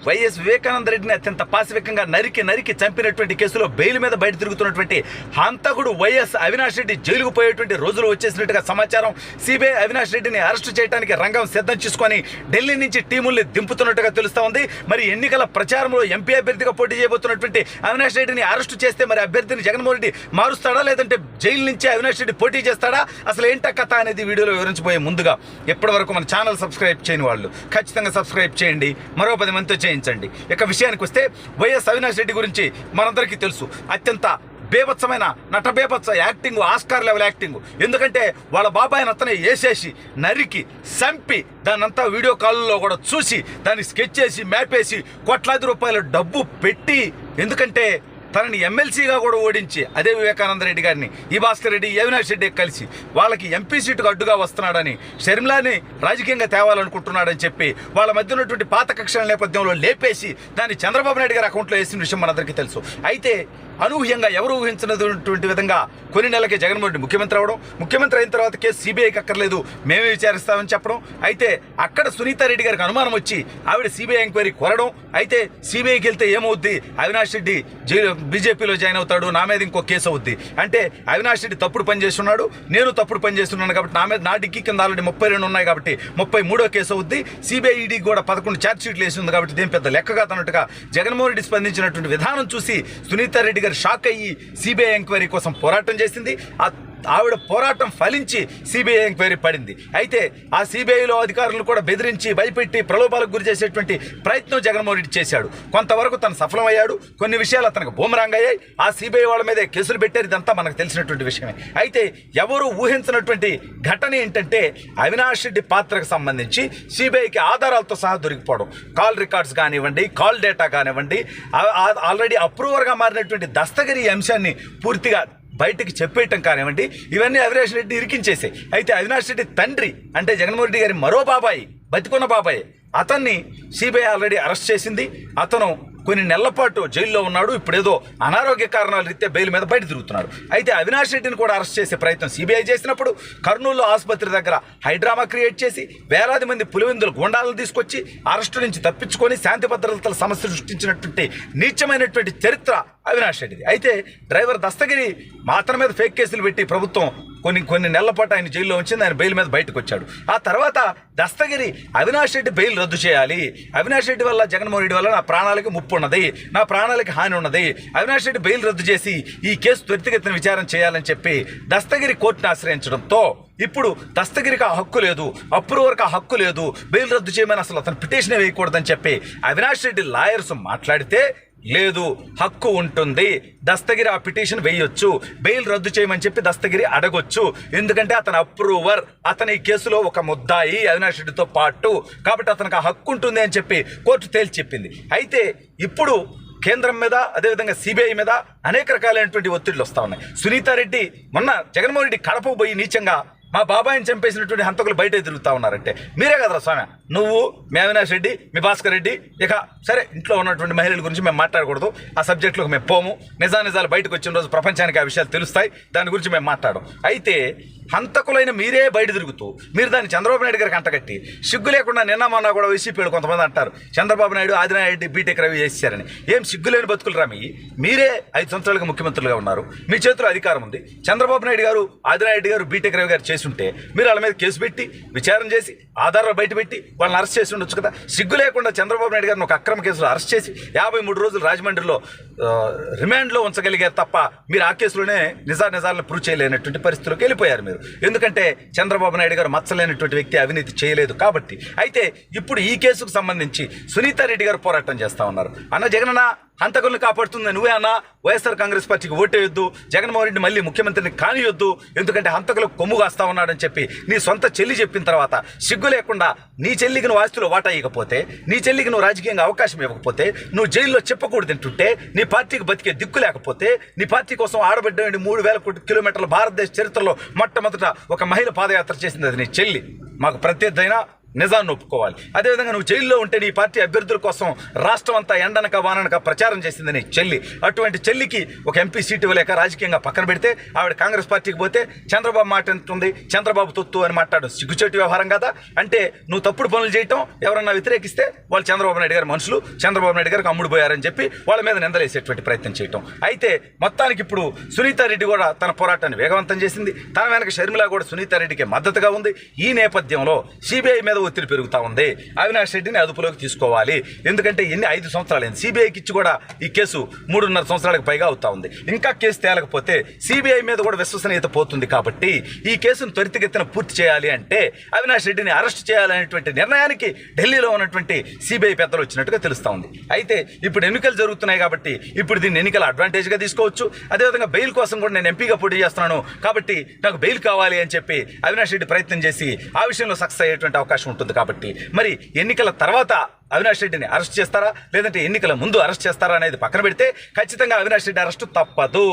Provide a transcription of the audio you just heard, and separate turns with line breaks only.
YS Vivekananda రెడ్డిని అత్యంత పాశవికంగా నరికి చంపినటువంటి కేసులో బెయిల్ మీద బయట తిరుగుతున్నటువంటి హంతకుడు వైఎస్ అవినాష్ రెడ్డి జైలుకు పోయేటువంటి రోజులు వచ్చేసినట్టుగా సమాచారం. సిబిఐ అవినాష్ రెడ్డిని అరెస్టు చేయడానికి రంగం సిద్ధం చేసుకొని ఢిల్లీ నుంచి టీముల్ని దింపుతున్నట్టుగా తెలుస్తా ఉంది. మరి ఎన్నికల ప్రచారంలో ఎంపీ అభ్యర్థిగా పోటీ చేయబోతున్నటువంటి అవినాష్ రెడ్డిని అరెస్టు చేస్తే మరి అభ్యర్థిని జగన్మోహన్ రెడ్డి మారుస్తాడా, లేదంటే జైలు నుంచి అవినాష్ రెడ్డి పోటీ చేస్తాడా, అసలు ఏంట కథ అనేది వీడియోలో వివరించబోయే ముందుగా ఇప్పటి వరకు మన ఛానల్ సబ్స్క్రైబ్ చేయని వాళ్ళు ఖచ్చితంగా సబ్స్క్రైబ్ చేయండి, మరో 10 మందితో చేయించండి. ఇక విషయానికి వస్తే వైఎస్ అవినాష్ రెడ్డి గురించి మనందరికీ తెలుసు. అత్యంత బేభత్సమైన నటబేభత్స యాక్టింగ్, ఆస్కార్ లెవెల్ యాక్టింగ్. ఎందుకంటే వాళ్ళ బాబాయిని అతనే వేసేసి నరికి చంపి దాన్నంతా వీడియో కాల్లో కూడా చూసి దాన్ని స్కెచ్ చేసి మ్యాపేసి కోట్లాది రూపాయల డబ్బు పెట్టి, ఎందుకంటే తనని ఎమ్మెల్సీగా కూడా ఓడించి అదే వివేకానంద రెడ్డి గారిని ఈ భాస్కర్ రెడ్డి అవినాష్ రెడ్డి కలిసి వాళ్ళకి ఎంపీ సీటుకు అడ్డుగా వస్తున్నాడని, షర్మిలాని రాజకీయంగా తేవాలనుకుంటున్నాడని చెప్పి వాళ్ళ మధ్య ఉన్నటువంటి పాత కక్షల నేపథ్యంలో లేపేసి దాన్ని చంద్రబాబు నాయుడు గారి అకౌంట్లో వేసిన విషయం మనందరికీ తెలుసు. అయితే అనూహ్యంగా ఎవరు ఊహించినటువంటి విధంగా కొన్ని నెలలకి జగన్మోహన్ రెడ్డి ముఖ్యమంత్రి అవడం, ముఖ్యమంత్రి అయిన తర్వాత కేసు సిబిఐకి అక్కర్లేదు మేమే విచారిస్తామని చెప్పడం, అయితే అక్కడ సునీతారెడ్డి గారికి అనుమానం వచ్చి ఆవిడ సిబిఐ ఎంక్వైరీ కోరడం, అయితే సిబిఐకి వెళ్తే ఏమవుద్ది, అవినాష్ రెడ్డి బీజేపీలో జాయిన్ అవుతాడు, నా మీద ఇంకో కేసు అవుద్ది, అంటే అవినాష్ రెడ్డి తప్పుడు పని చేస్తున్నాడు, నేను తప్పుడు పని చేస్తున్నాను కాబట్టి నా మీద నా డిక్కీ కింద ఆల్రెడీ 32 ఉన్నాయి కాబట్టి 33వ కేసు అవుద్ది, సిబిఐ ఈడీకి కూడా 11 ఛార్జ్ షీట్లు వేసి ఉంది కాబట్టి దేని పెద్ద లెక్కగా అన్నట్టుగా జగన్మోహన్ రెడ్డి స్పందించినటువంటి విధానం చూసి సునీతారెడ్డి గారు షాక్ అయ్యి సిబిఐ ఎంక్వైరీ కోసం పోరాటం చేసింది. ఆవిడ పోరాటం ఫలించి సిబిఐ ఎంక్వైరీ పడింది. అయితే ఆ సిబిఐలో అధికారులను కూడా బెదిరించి భయపెట్టి ప్రలోభాలకు గురి చేసేటువంటి ప్రయత్నం జగన్మోహన్ రెడ్డి చేశాడు. కొంతవరకు తను సఫలమయ్యాడు, కొన్ని విషయాలు అతనికి బూమరాంగ్ అయ్యాయి. ఆ సిబిఐ వాళ్ళ మీదే కేసులు పెట్టారు, ఇదంతా మనకు తెలిసినటువంటి విషయమే. అయితే ఎవరు ఊహించినటువంటి ఘటన ఏంటంటే అవినాష్ రెడ్డి పాత్రకు సంబంధించి సిబిఐకి ఆధారాలతో సహా దొరికిపోవడం, కాల్ రికార్డ్స్ కానివ్వండి, కాల్ డేటా కానివ్వండి, ఆల్రెడీ అప్రూవర్గా మారినటువంటి దస్తగిరి అంశాన్ని పూర్తిగా బయటకి చెప్పేయటం కానివ్వండి, ఇవన్నీ అవినాష్ రెడ్డి ఇరికించేసాయి. అయితే అవినాష్ రెడ్డి తండ్రి అంటే జగన్మోహన్ రెడ్డి గారి మరో బాబాయి, బతికున్న బాబాయ్, అతన్ని సిబిఐ ఆల్రెడీ అరెస్ట్ చేసింది. అతను కొన్ని నెలల పాటు జైల్లో ఉన్నాడు. ఇప్పుడేదో అనారోగ్య కారణాల రీత్యా బెయిల్ మీద బయట తిరుగుతున్నాడు. అయితే అవినాష్ రెడ్డిని కూడా అరెస్ట్ చేసే ప్రయత్నం సిబిఐ చేసినప్పుడు కర్నూలు ఆసుపత్రి దగ్గర హైడ్రామా క్రియేట్ చేసి వేలాది మంది పులివెందులు గుండాలను తీసుకొచ్చి అరెస్టు నుంచి తప్పించుకొని శాంతి భద్రతల సమస్య సృష్టించినటువంటి నీచమైనటువంటి చరిత్ర అవినాష్ రెడ్డిది. అయితే డ్రైవర్ దస్తగిరి అతని మీద ఫేక్ కేసులు పెట్టి ప్రభుత్వం కొన్ని నెలల పాటు ఆయన జైల్లో ఉంచింది. ఆయన బెయిల్ మీద బయటకు వచ్చాడు. ఆ తర్వాత దస్తగిరి అవినాష్ రెడ్డి బెయిల్ రద్దు చేయాలి, అవినాష్ రెడ్డి వల్ల జగన్మోహన్ రెడ్డి వల్ల నా ప్రాణాలకి ముప్పు ఉన్నది, నా ప్రాణాలకి హాని ఉన్నది, అవినాష్ రెడ్డి బెయిల్ రద్దు చేసి ఈ కేసు త్వరితగతిన విచారణ చేయాలని చెప్పి దస్తగిరి కోర్టును ఆశ్రయించడంతో ఇప్పుడు దస్తగిరికి ఆ హక్కు లేదు, అప్రూవర్కి ఆ హక్కు లేదు, బెయిల్ రద్దు చేయమని అసలు అతను పిటిషనే వేయకూడదని చెప్పి అవినాష్ రెడ్డి లాయర్స్ మాట్లాడితే లేదు, హక్కు ఉంటుంది, దస్తగిరి ఆ పిటిషన్ వేయొచ్చు, బెయిల్ రద్దు చేయమని చెప్పి దస్తగిరి అడగొచ్చు, ఎందుకంటే అతను అప్రూవర్, అతని ఈ కేసులో ఒక ముద్దాయి అవినాష్ రెడ్డితో పాటు, కాబట్టి అతనికి ఆ హక్కు ఉంటుంది అని చెప్పి కోర్టు తేల్చి చెప్పింది. అయితే ఇప్పుడు కేంద్రం మీద అదేవిధంగా సిబిఐ మీద అనేక రకాలైనటువంటి ఒత్తిళ్లు వస్తూ ఉన్నాయి. సునీతారెడ్డి మొన్న జగన్మోహన్ రెడ్డి కడపకు పోయి నీచంగా మా బాబాయిని చంపేసినటువంటి హంతకులు బయట తిరుగుతూ ఉన్నారంటే మీరే కదరా స్వామి, నువ్వు, మీ అవినాష్ రెడ్డి, మీ భాస్కర్ రెడ్డి, ఇక సరే ఇంట్లో ఉన్నటువంటి మహిళల గురించి మేము మాట్లాడకూడదు, ఆ సబ్జెక్టులకు మేము పోము, నిజాలు బయటకు వచ్చిన రోజు ప్రపంచానికి ఆ విషయాలు తెలుస్తాయి, దాని గురించి మేము మాట్లాడడం. అయితే హంతకులైన మీరే బయట తిరుగుతూ మీరు దాన్ని చంద్రబాబు నాయుడు గారికి అంటగట్టి సిగ్గు లేకుండా నిన్న మొన్న కూడా వైసీపీలు కొంతమంది అంటారు చంద్రబాబు నాయుడు ఆదినారెడ్డి బీటెక్ రవి చేశారని. ఏం సిగ్గులేని బతుకులు రామి, మీరే 5 సంవత్సరాలుగా ముఖ్యమంత్రులుగా ఉన్నారు, మీ చేతిలో అధికారం ఉంది. చంద్రబాబు నాయుడు గారు, ఆదినారెడ్డి గారు, బీటెక్ రవి గారు ఉంటే మీరు వాళ్ళ మీద కేసు పెట్టి విచారణ చేసి ఆధారాలు బయట పెట్టి వాళ్ళని అరెస్ట్ చేసి ఉండొచ్చు కదా. సిగ్గు లేకుండా చంద్రబాబు నాయుడు గారిని ఒక అక్రమ కేసులో అరెస్ట్ చేసి 53 రోజులు రాజమండ్రిలో రిమాండ్లో ఉంచగలిగారు తప్ప మీరు ఆ కేసులోనే నిజాలను ప్రూవ్ చేయలేనటువంటి పరిస్థితిలోకి వెళ్ళిపోయారు మీరు. ఎందుకంటే చంద్రబాబు నాయుడు గారు మచ్చలేనటువంటి వ్యక్తి, అవినీతి చేయలేదు కాబట్టి. అయితే ఇప్పుడు ఈ కేసుకు సంబంధించి సునీతారెడ్డి గారు పోరాటం చేస్తూ ఉన్నారు. అన్న జగనన్న హంతకులను కాపాడుతుంది నువ్వే అన్న, వైఎస్ఆర్ కాంగ్రెస్ పార్టీకి ఓటేయొద్దు, జగన్మోహన్ రెడ్డి మళ్ళీ ముఖ్యమంత్రిని కానియొద్దు, ఎందుకంటే హంతకులకు కొమ్ము కాస్తా ఉన్నాడని చెప్పి నీ సొంత చెల్లి చెప్పిన తర్వాత సిగ్గు లేకుండా నీ చెల్లికి నువ్వు ఆస్తులు వాటా ఇవ్వకపోతే, నీ చెల్లికి నువ్వు రాజకీయంగా అవకాశం ఇవ్వకపోతే, నువ్వు జైల్లో చెప్పకూడదు తింటుంటే, నీ పార్టీకి బతికే దిక్కు లేకపోతే, నీ పార్టీ కోసం ఆడబిడ్డ 3000 కిలోమీటర్ల భారతదేశ చరిత్రలో మొట్టమొదట ఒక మహిళ పాదయాత్ర చేసింది, అది నీ చెల్లి. మాకు ప్రత్యర్థైనా నిజాన్ని ఒప్పుకోవాలి. అదేవిధంగా నువ్వు జైల్లో ఉంటే నీ పార్టీ అభ్యర్థుల కోసం రాష్ట్రం అంతా ఎండనక వాననక ప్రచారం చేసింది నీ చెల్లి. అటువంటి చెల్లికి ఒక ఎంపీ సీటు ఇవ్వలేక రాజకీయంగా పక్కన పెడితే ఆవిడ కాంగ్రెస్ పార్టీకి పోతే చంద్రబాబు మాట ఉంటుంది, చంద్రబాబు తొత్తు అని మాట్లాడు సిగ్గుచేటు వ్యవహారం కదా. అంటే నువ్వు తప్పుడు పనులు చేయటం, ఎవరన్నా వ్యతిరేకిస్తే వాళ్ళు చంద్రబాబు నాయుడు గారి మనుషులు, చంద్రబాబు నాయుడు గారికి అమ్ముడు పోయారని చెప్పి వాళ్ళ మీద నిందలేసేటువంటి ప్రయత్నం చేయటం. అయితే మొత్తానికి ఇప్పుడు సునీతారెడ్డి కూడా తన పోరాటాన్ని వేగవంతం చేసింది. తన వెనక షర్మిల కూడా సునీతారెడ్డికి మద్దతుగా ఉంది. ఈ నేపథ్యంలో సిబిఐ మీద ఒత్తిడి పెరుగుతూ ఉంది. అవినాష్ రెడ్డిని అదుపులోకి తీసుకోవాలి. ఎందుకంటే 5 సంవత్సరాలైంది సిబిఐకి ఇచ్చి కూడా ఈ కేసు 3.5 సంవత్సరాలకు పైగా అవుతా ఉంది. ఇంకా కేసు తేలకపోతే సిబిఐ మీద కూడా విశ్వసనీయత పోతుంది. కాబట్టి ఈ కేసును త్వరితగతిన పూర్తి చేయాలి అంటే అవినాష్ రెడ్డిని అరెస్ట్ చేయాలనేటువంటి నిర్ణయానికి ఢిల్లీలో ఉన్నటువంటి సిబిఐ పెద్దలు వచ్చినట్టుగా తెలుస్తూ ఉంది. అయితే ఇప్పుడు ఎన్నికలు జరుగుతున్నాయి కాబట్టి ఇప్పుడు దీన్ని ఎన్నికల అడ్వాంటేజ్గా తీసుకోవచ్చు. అదేవిధంగా బెయిల్ కోసం కూడా నేను ఎంపీగా పోటీ చేస్తున్నాను కాబట్టి నాకు బెయిల్ కావాలి అని చెప్పి అవినాష్ రెడ్డి ప్రయత్నం చేసి ఆ విషయంలో సక్సెస్ అయ్యేటువంటి అవకాశం ఉంటుంది. కాబట్టి మరి ఎన్నికల తర్వాత అవినాష్ రెడ్డిని అరెస్ట్ చేస్తారా లేదంటే ఎన్నికల ముందు అరెస్ట్ చేస్తారా అనేది పక్కన పెడితే ఖచ్చితంగా అవినాష్ రెడ్డి అరెస్టు తప్పదు.